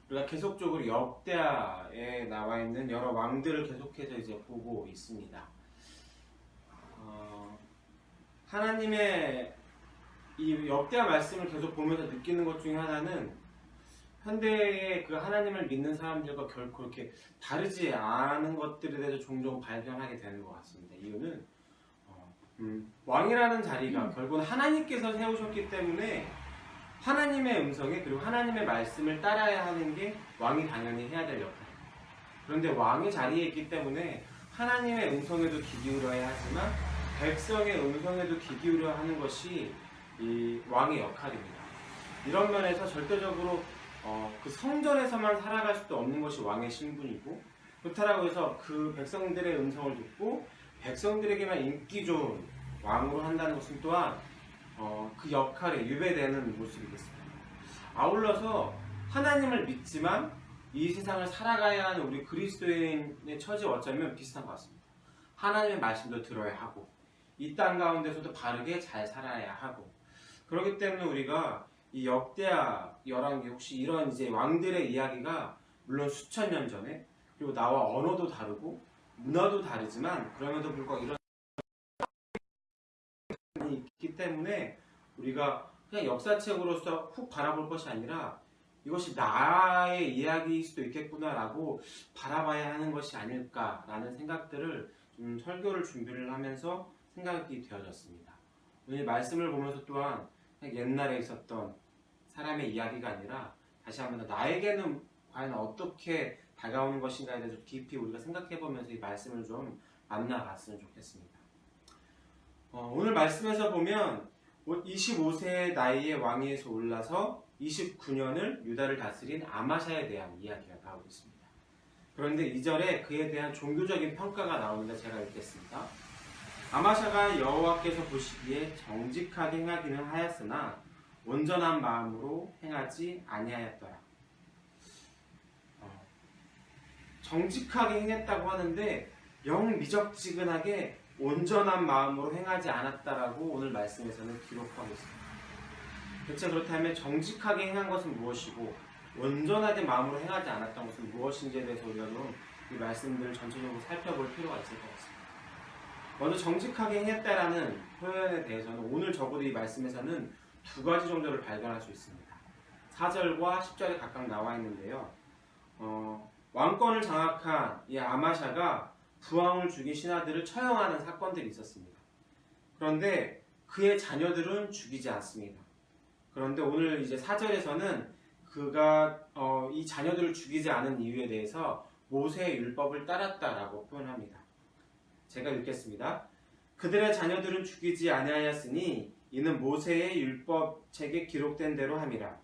우리가 계속적으로 역대하에 나와 있는 여러 왕들을 계속해서 이제 보고 있습니다. 하나님의 이 역대하 말씀을 계속 보면서 느끼는 것 중에 하나는 현대의 그 하나님을 믿는 사람들과 결코 그렇게 다르지 않은 것들에 대해서 종종 발견하게 되는 것 같습니다. 이유는 왕이라는 자리가 결국은 하나님께서 세우셨기 때문에 하나님의 음성에 그리고 하나님의 말씀을 따라야 하는 게 왕이 당연히 해야 될 역할입니다. 그런데 왕의 자리에 있기 때문에 하나님의 음성에도 귀 기울여야 하지만 백성의 음성에도 귀 기울여야 하는 것이 이 왕의 역할입니다. 이런 면에서 절대적으로 그 성전에서만 살아갈 수도 없는 것이 왕의 신분이고, 그렇다고 해서 그 백성들의 음성을 듣고 백성들에게만 인기 좋은 왕으로 한다는 것은 또한 그 역할에 유배되는 모습이겠습니다. 아울러서 하나님을 믿지만 이 세상을 살아가야 하는 우리 그리스도인의 처지와 어쩌면 비슷한 것 같습니다. 하나님의 말씀도 들어야 하고 이 땅 가운데서도 바르게 잘 살아야 하고, 그렇기 때문에 우리가 이 역대하 열왕기 혹시 이런 이제 왕들의 이야기가 물론 수천 년 전에, 그리고 나와 언어도 다르고 문화도 다르지만 그럼에도 불구하고 이런 있기 때문에 우리가 그냥 역사책으로서 훅 바라볼 것이 아니라 이것이 나의 이야기일 수도 있겠구나라고 바라봐야 하는 것이 아닐까라는 생각들을 좀 설교를 준비를 하면서 생각이 되어졌습니다. 오늘 말씀을 보면서 또한 그냥 옛날에 있었던 사람의 이야기가 아니라 다시 한번 나에게는 과연 어떻게 다가오는 것인가에 대해서 깊이 우리가 생각해보면서 이 말씀을 좀 만나봤으면 좋겠습니다. 오늘 말씀에서 보면 25세의 나이에 왕위에서 올라서 29년을 유다를 다스린 아마샤에 대한 이야기가 나오고 있습니다. 그런데 2절에 그에 대한 종교적인 평가가 나오는데 제가 읽겠습니다. 아마샤가 여호와께서 보시기에 정직하게 행하기는 하였으나 온전한 마음으로 행하지 아니하였더라. 정직하게 행했다고 하는데 영 미적지근하게 온전한 마음으로 행하지 않았다라고 오늘 말씀에서는 기록하고 있습니다. 대체 그렇다면 정직하게 행한 것은 무엇이고 온전하게 마음으로 행하지 않았던 것은 무엇인지에 대해서 우리가 좀 이 말씀들을 전체적으로 살펴볼 필요가 있을 것 같습니다. 먼저 정직하게 행했다라는 표현에 대해서는 오늘 적어도 이 말씀에서는 두 가지 정도를 발견할 수 있습니다. 4절과 10절에 각각 나와 있는데요. 왕권을 장악한 이 아마샤가 부왕을 죽인 신하들을 처형하는 사건들이 있었습니다. 그런데 그의 자녀들은 죽이지 않습니다. 그런데 오늘 이제 4절에서는 그가 이 자녀들을 죽이지 않은 이유에 대해서 모세의 율법을 따랐다라고 표현합니다. 제가 읽겠습니다. 그들의 자녀들은 죽이지 아니하였으니 이는 모세의 율법책에 기록된 대로 함이라.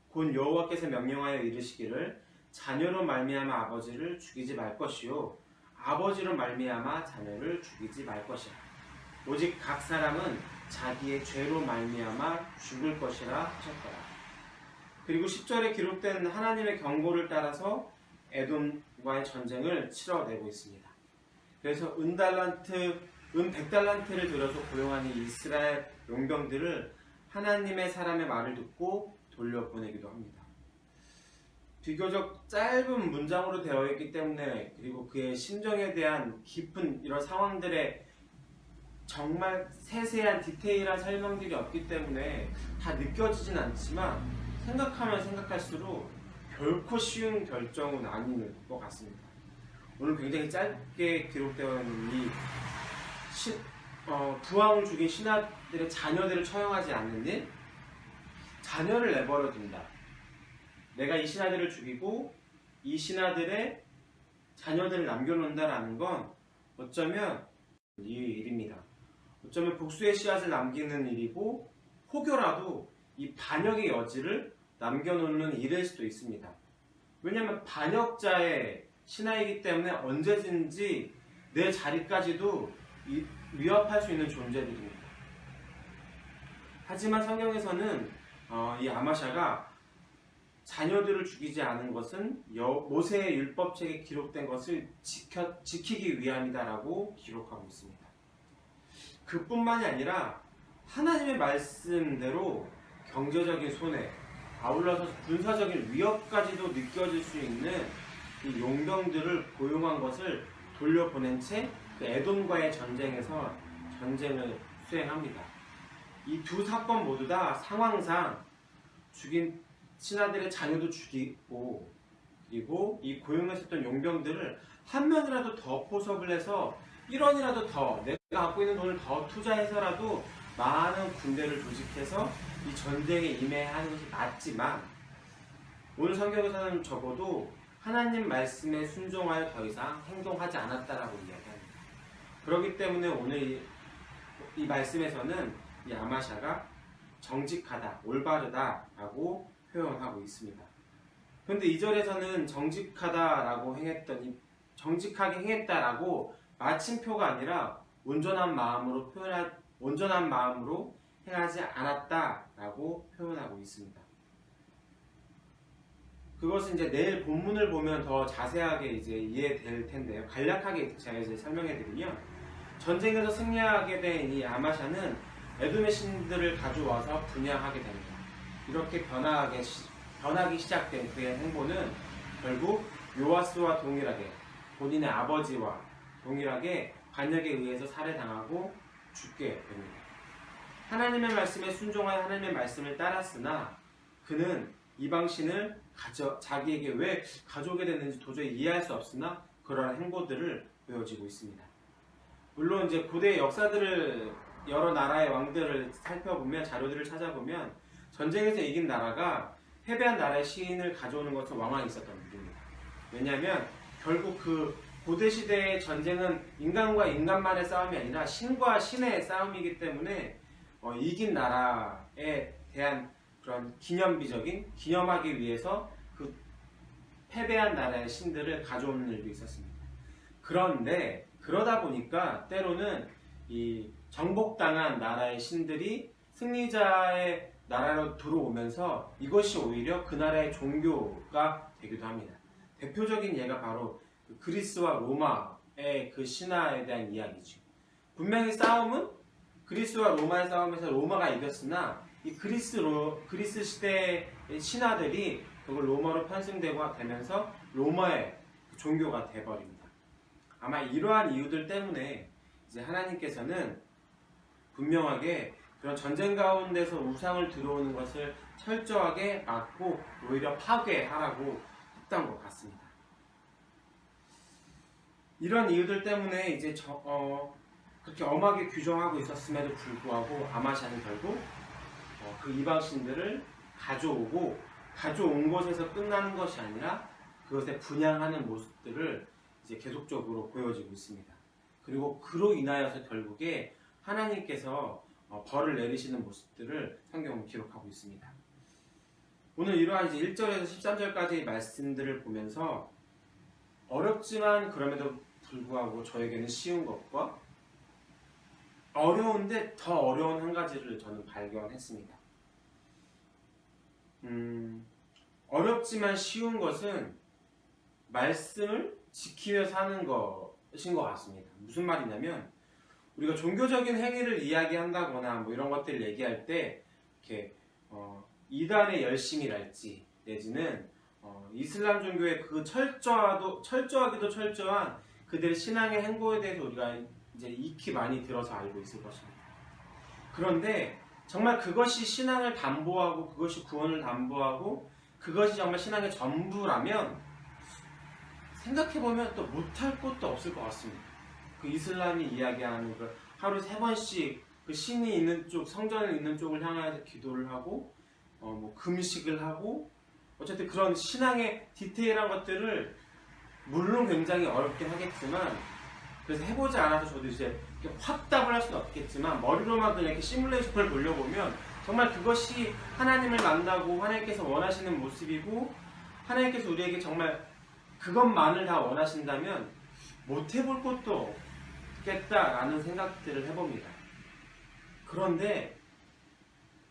곧 여호와께서 명령하여 이르시기를 자녀로 말미암아 아버지를 죽이지 말 것이요 아버지로 말미암아 자녀를 죽이지 말 것이라. 오직 각 사람은 자기의 죄로 말미암아 죽을 것이라 하셨더라. 그리고 10절에 기록된 하나님의 경고를 따라서 에돔과의 전쟁을 치러내고 있습니다. 그래서 은 100달란트를 들여서 고용한 이 이스라엘 용병들을 하나님의 사람의 말을 듣고 돌려보내기도 합니다. 비교적 짧은 문장으로 되어 있기 때문에, 그리고 그의 심정에 대한 깊은 이런 상황들의 정말 세세한 디테일한 설명들이 없기 때문에 다 느껴지진 않지만 생각하면 생각할수록 결코 쉬운 결정은 아닌 것 같습니다. 오늘 굉장히 짧게 기록되어 있는 이 부왕을 죽인 신하들의 자녀들을 처형하지 않는 일, 자녀를 내버려 둔다. 내가 이 신하들을 죽이고 이 신하들의 자녀들을 남겨놓는다라는 건 어쩌면 이 일입니다. 어쩌면 복수의 씨앗을 남기는 일이고 혹여라도 이 반역의 여지를 남겨놓는 일일 수도 있습니다. 왜냐하면 반역자의 신하이기 때문에 언제든지 내 자리까지도 위협할 수 있는 존재들입니다. 하지만 성경에서는 이 아마샤가 자녀들을 죽이지 않은 것은 모세의 율법책에 기록된 것을 지키기 위함이다라고 기록하고 있습니다. 그뿐만이 아니라 하나님의 말씀대로 경제적인 손해, 아울러서 군사적인 위협까지도 느껴질 수 있는 이 용병들을 고용한 것을 돌려보낸 채 그 에돔과의 전쟁에서 전쟁을 수행합니다. 이 두 사건 모두 다 상황상 죽인 신하들의 자녀도 죽이고, 그리고 이 고용했었던 용병들을 한 명이라도 더 포섭을 해서 1원이라도 더, 내가 갖고 있는 돈을 더 투자해서라도 많은 군대를 조직해서 이 전쟁에 임해하는 것이 맞지만, 오늘 성경에서는 적어도 하나님 말씀에 순종하여 더 이상 행동하지 않았다라고 이야기합니다. 그렇기 때문에 오늘 이 말씀에서는 이 아마샤가 정직하다, 올바르다라고 표현하고 있습니다. 그런데 2절에서는 정직하게 행했다라고 마침표가 아니라 온전한 마음으로 행하지 않았다라고 표현하고 있습니다. 그것은 이제 내일 본문을 보면 더 자세하게 이제 이해될 텐데요. 간략하게 제가 이제 설명해 드리면, 전쟁에서 승리하게 된 이 아마샤는 에돔의 신들을 가져와서 분양하게 됩니다. 이렇게 변하기 시작된 그의 행보는 결국 요아스와 동일하게, 본인의 아버지와 동일하게 반역에 의해서 살해당하고 죽게 됩니다. 하나님의 말씀에 순종하여 하나님의 말씀을 따랐으나 그는 이방신을 자기에게 왜 가져오게 됐는지 도저히 이해할 수 없으나 그러한 행보들을 보여지고 있습니다. 물론 이제 고대 역사들을, 여러 나라의 왕들을 살펴보면, 자료들을 찾아보면 전쟁에서 이긴 나라가 패배한 나라의 시인을 가져오는 것은 왕왕 있었던 일입니다. 왜냐하면 결국 그 고대 시대의 전쟁은 인간과 인간만의 싸움이 아니라 신과 신의 싸움이기 때문에 이긴 나라에 대한 그런 기념하기 위해서 그 패배한 나라의 신들을 가져오는 일도 있었습니다. 그런데 그러다 보니까 때로는 이 정복당한 나라의 신들이 승리자의 나라로 들어오면서 이것이 오히려 그 나라의 종교가 되기도 합니다. 대표적인 예가 바로 그리스와 로마의 그 신화에 대한 이야기죠. 분명히 싸움은 그리스와 로마의 싸움에서 로마가 이겼으나 이 그리스 시대의 신화들이 그걸 로마로 편승되고 되면서 로마의 종교가 돼버립니다. 아마 이러한 이유들 때문에 이제 하나님께서는 분명하게 그런 전쟁 가운데서 우상을 들어오는 것을 철저하게 막고 오히려 파괴하라고 했던 것 같습니다. 이런 이유들 때문에 이제 그렇게 엄하게 규정하고 있었음에도 불구하고 아마샤는 결국 그 이방신들을 가져온 것에서 끝나는 것이 아니라 그것에 분양하는 모습들을 이제 계속적으로 보여지고 있습니다. 그리고 그로 인하여서 결국에 하나님께서 벌을 내리시는 모습들을 성경은 기록하고 있습니다. 오늘 이러한 이제 1절에서 13절까지의 말씀들을 보면서 어렵지만 그럼에도 불구하고 저에게는 쉬운 것과 어려운데 더 어려운 한 가지를 저는 발견했습니다. 어렵지만 쉬운 것은 말씀을 지키며 사는 것인 것 같습니다. 무슨 말이냐면, 우리가 종교적인 행위를 이야기한다거나 뭐 이런 것들을 얘기할 때 이렇게 이단의 열심이랄지 내지는 이슬람 종교의 그 철저하기도 철저한 그들의 신앙의 행보에 대해서 우리가 이제 익히 많이 들어서 알고 있을 것입니다. 그런데 정말 그것이 신앙을 담보하고 그것이 구원을 담보하고 그것이 정말 신앙의 전부라면 생각해보면 또 못할 것도 없을 것 같습니다. 그 이슬람이 이야기하는 그 하루 3번씩 그 신이 있는 쪽, 성전에 있는 쪽을 향해서 기도를 하고 뭐 금식을 하고, 어쨌든 그런 신앙의 디테일한 것들을 물론 굉장히 어렵긴 하겠지만, 그래서 해보지 않아서 저도 이제 확답을 할 수는 없겠지만 머리로만 그냥 이렇게 시뮬레이션을 돌려보면 정말 그것이 하나님을 만나고 하나님께서 원하시는 모습이고, 하나님께서 우리에게 정말 그것만을 다 원하신다면 못 해볼 것도 없겠다라는 생각들을 해봅니다. 그런데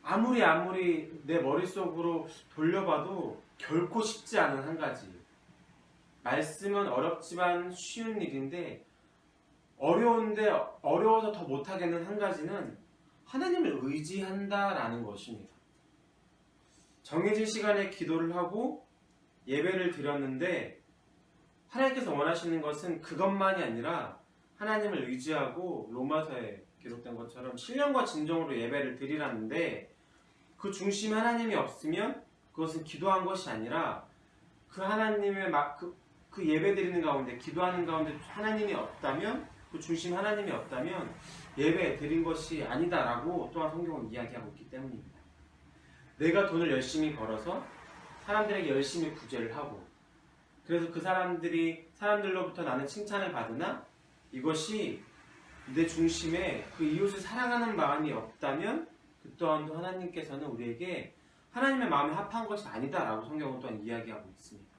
아무리 내 머릿속으로 돌려봐도 결코 쉽지 않은 한 가지, 말씀은 어렵지만 쉬운 일인데 어려워서 더 못하겠는 한 가지는 하나님을 의지한다라는 것입니다. 정해진 시간에 기도를 하고 예배를 드렸는데 하나님께서 원하시는 것은 그것만이 아니라 하나님을 의지하고 로마서에 기록된 것처럼 신령과 진정으로 예배를 드리라는데 그 중심에 하나님이 없으면 그것은 기도한 것이 아니라 그 하나님의 그 예배 드리는 가운데 기도하는 가운데 하나님이 없다면 그 중심 하나님이 없다면 예배 드린 것이 아니다라고 또한 성경은 이야기하고 있기 때문입니다. 내가 돈을 열심히 벌어서 사람들에게 열심히 구제를 하고 그래서 그 사람들로부터 나는 칭찬을 받으나 이것이 내 중심에 그 이웃을 사랑하는 마음이 없다면 그 또한도 하나님께서는 우리에게 하나님의 마음에 합한 것이 아니다라고 성경은 또한 이야기하고 있습니다.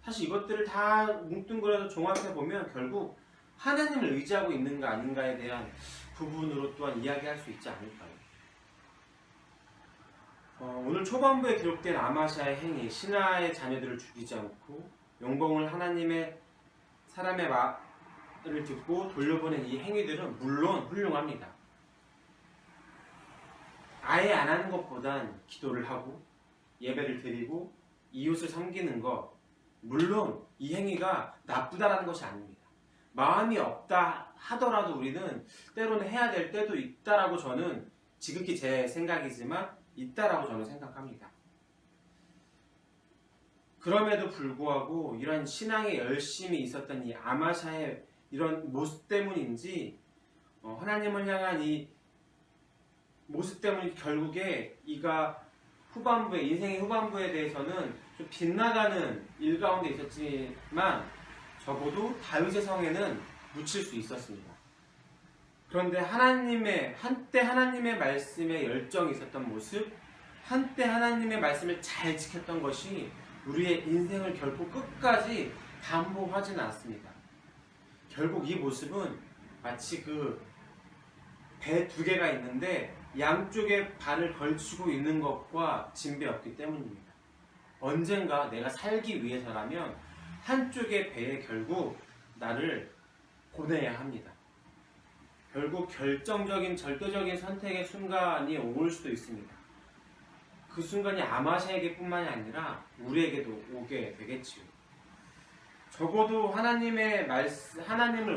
사실 이것들을 다 뭉뚱그려서 종합해 보면 결국 하나님을 의지하고 있는가 아닌가에 대한 부분으로 또한 이야기할 수 있지 않을까요? 오늘 초반부에 기록된 아마샤의 행위, 신하의 자녀들을 죽이지 않고 용봉을 하나님의 사람의 말을 듣고 돌려보낸 이 행위들은 물론 훌륭합니다. 아예 안 하는 것보단 기도를 하고 예배를 드리고 이웃을 섬기는 것, 물론 이 행위가 나쁘다라는 것이 아닙니다. 마음이 없다 하더라도 우리는 때로는 해야 될 때도 있다라고 저는 지극히 제 생각이지만 있다라고 저는 생각합니다. 그럼에도 불구하고 이런 신앙에 열심히 있었던 이 아마샤의 이런 모습 때문인지 하나님을 향한 이 모습 때문에 결국에 이가 인생의 후반부에 대해서는 좀 빗나가는 일 가운데 있었지만 적어도 다윗의 성에는 묻힐 수 있었습니다. 그런데 한때 하나님의 말씀에 열정이 있었던 모습, 한때 하나님의 말씀을 잘 지켰던 것이 우리의 인생을 결코 끝까지 담보하지는 않습니다. 결국 이 모습은 마치 그 배 두 개가 있는데 양쪽에 발을 걸치고 있는 것과 진배없기 때문입니다. 언젠가 내가 살기 위해서라면 한쪽의 배에 결국 나를 보내야 합니다. 결국 결정적인 절대적인 선택의 순간이 올 수도 있습니다. 그 순간이 아마샤에게 뿐만이 아니라 우리에게도 오게 되겠지요. 적어도 하나님을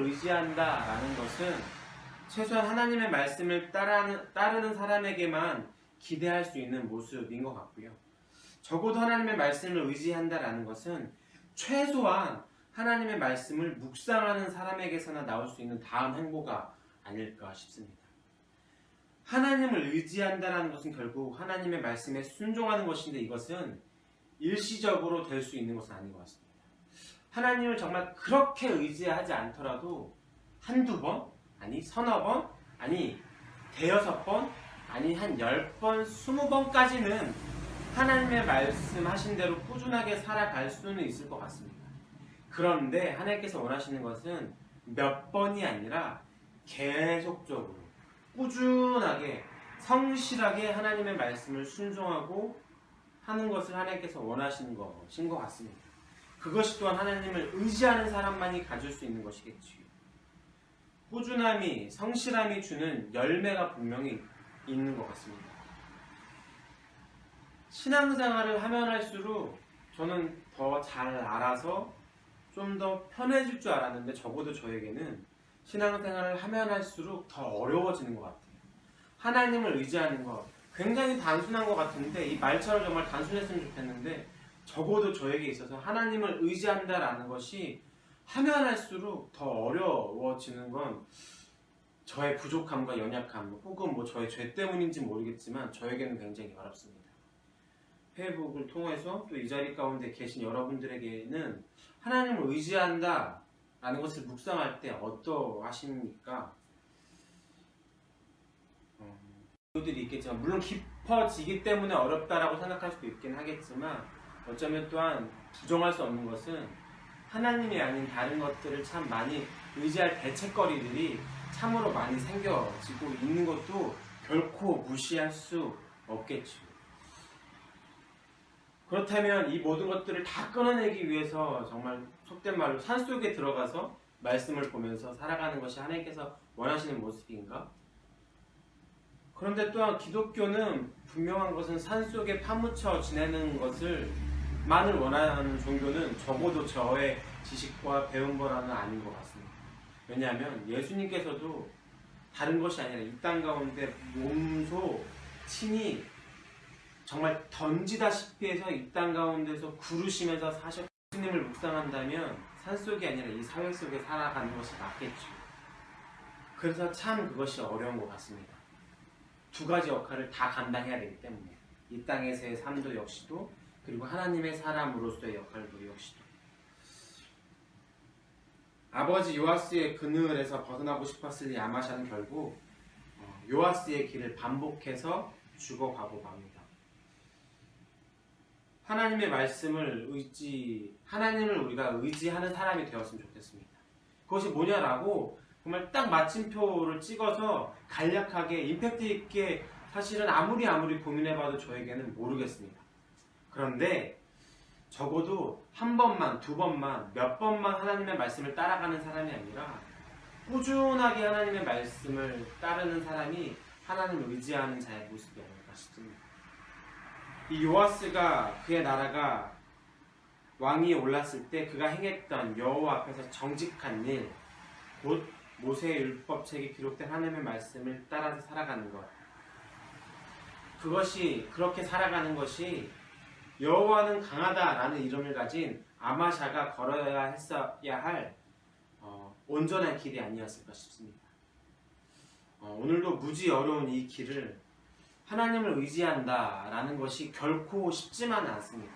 의지한다라는 것은 최소한 하나님의 말씀을 따르는 사람에게만 기대할 수 있는 모습인 것 같고요. 적어도 하나님의 말씀을 의지한다라는 것은 최소한 하나님의 말씀을 묵상하는 사람에게서나 나올 수 있는 다음 행보가 아닐까 싶습니다. 하나님을 의지한다는 것은 결국 하나님의 말씀에 순종하는 것인데 이것은 일시적으로 될 수 있는 것은 아닌 것 같습니다. 하나님을 정말 그렇게 의지하지 않더라도 한두 번, 아니 서너 번, 아니 대여섯 번, 아니 한 10번, 20번까지는 하나님의 말씀하신 대로 꾸준하게 살아갈 수는 있을 것 같습니다. 그런데 하나님께서 원하시는 것은 몇 번이 아니라 계속적으로 꾸준하게 성실하게 하나님의 말씀을 순종하고 하는 것을 하나님께서 원하시는 것인 것 같습니다. 그것이 또한 하나님을 의지하는 사람만이 가질 수 있는 것이겠지요. 꾸준함이, 성실함이 주는 열매가 분명히 있는 것 같습니다. 신앙생활을 하면 할수록 저는 더 잘 알아서 좀 더 편해질 줄 알았는데 적어도 저에게는 신앙생활을 하면 할수록 더 어려워지는 것 같아요. 하나님을 의지하는 것 굉장히 단순한 것 같은데 이 말처럼 정말 단순했으면 좋겠는데 적어도 저에게 있어서 하나님을 의지한다라는 것이 하면 할수록 더 어려워지는 건 저의 부족함과 연약함 혹은 저의 죄 때문인지 모르겠지만 저에게는 굉장히 어렵습니다. 페이북을 통해서 또 이 자리 가운데 계신 여러분들에게는 하나님을 의지한다 라는 것을 묵상할 때 어떠하십니까? 이유들이 있겠지만 물론 깊어지기 때문에 어렵다라고 생각할 수도 있긴 하겠지만 어쩌면 또한 부정할 수 없는 것은 하나님이 아닌 다른 것들을 참 많이 의지할 대책거리들이 참으로 많이 생겨지고 있는 것도 결코 무시할 수 없겠죠. 그렇다면 이 모든 것들을 다 끊어내기 위해서 정말 속된 말로 산속에 들어가서 말씀을 보면서 살아가는 것이 하나님께서 원하시는 모습인가? 그런데 또한 기독교는 분명한 것은 산속에 파묻혀 지내는 것을 만을 원하는 종교는 적어도 저의 지식과 배운 거라는 아닌 것 같습니다. 왜냐하면 예수님께서도 다른 것이 아니라 이 땅 가운데 몸소 친히 정말 던지다시피 해서 이 땅 가운데서 구르시면서 사셨. 예수님을 묵상한다면 산속이 아니라 이 사회 속에 살아가는 것이 맞겠죠. 그래서 참 그것이 어려운 것 같습니다. 두 가지 역할을 다 감당해야 되기 때문에 이 땅에서의 삶도 역시도, 그리고 하나님의 사람으로서의 역할도 역시도. 아버지 요아스의 그늘에서 벗어나고 싶었을 이 아마샤는 결국 요아스의 길을 반복해서 죽어가고 맙니다. 하나님의 말씀을 하나님을 우리가 의지하는 사람이 되었으면 좋겠습니다. 그것이 뭐냐라고 정말 딱 마침표를 찍어서 간략하게 임팩트 있게 사실은 아무리 고민해봐도 저에게는 모르겠습니다. 그런데 적어도 한 번만, 두 번만, 몇 번만 하나님의 말씀을 따라가는 사람이 아니라 꾸준하게 하나님의 말씀을 따르는 사람이 하나님을 의지하는 자의 모습이 아닐까 싶습니다. 이 요아스가 그의 나라가 왕위에 올랐을 때 그가 행했던 여호와 앞에서 정직한 일, 곧 모세의 율법책에 기록된 하나님의 말씀을 따라서 살아가는 것, 그것이 그렇게 살아가는 것이 여호와는 강하다라는 이름을 가진 아마샤가 걸어야 했어야 할 온전한 길이 아니었을까 싶습니다. 오늘도 무지 어려운 이 길을 하나님을 의지한다라는 것이 결코 쉽지만은 않습니다.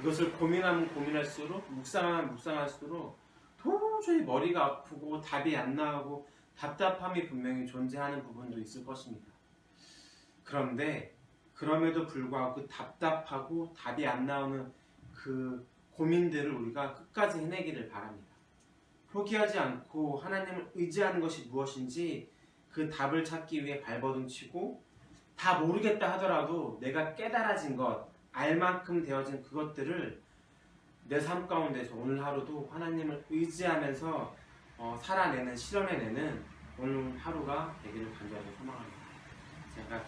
이것을 고민하면 고민할수록, 묵상하면 묵상할수록 도저히 머리가 아프고 답이 안 나오고 답답함이 분명히 존재하는 부분도 있을 것입니다. 그런데 그럼에도 불구하고 그 답답하고 답이 안 나오는 그 고민들을 우리가 끝까지 해내기를 바랍니다. 포기하지 않고 하나님을 의지하는 것이 무엇인지 그 답을 찾기 위해 발버둥 치고, 다 모르겠다 하더라도 내가 깨달아진 것, 알 만큼 되어진 그것들을 내 삶 가운데서 오늘 하루도 하나님을 의지하면서 살아내는, 실현해내는 오늘 하루가 되기를 간절히 소망합니다. 제가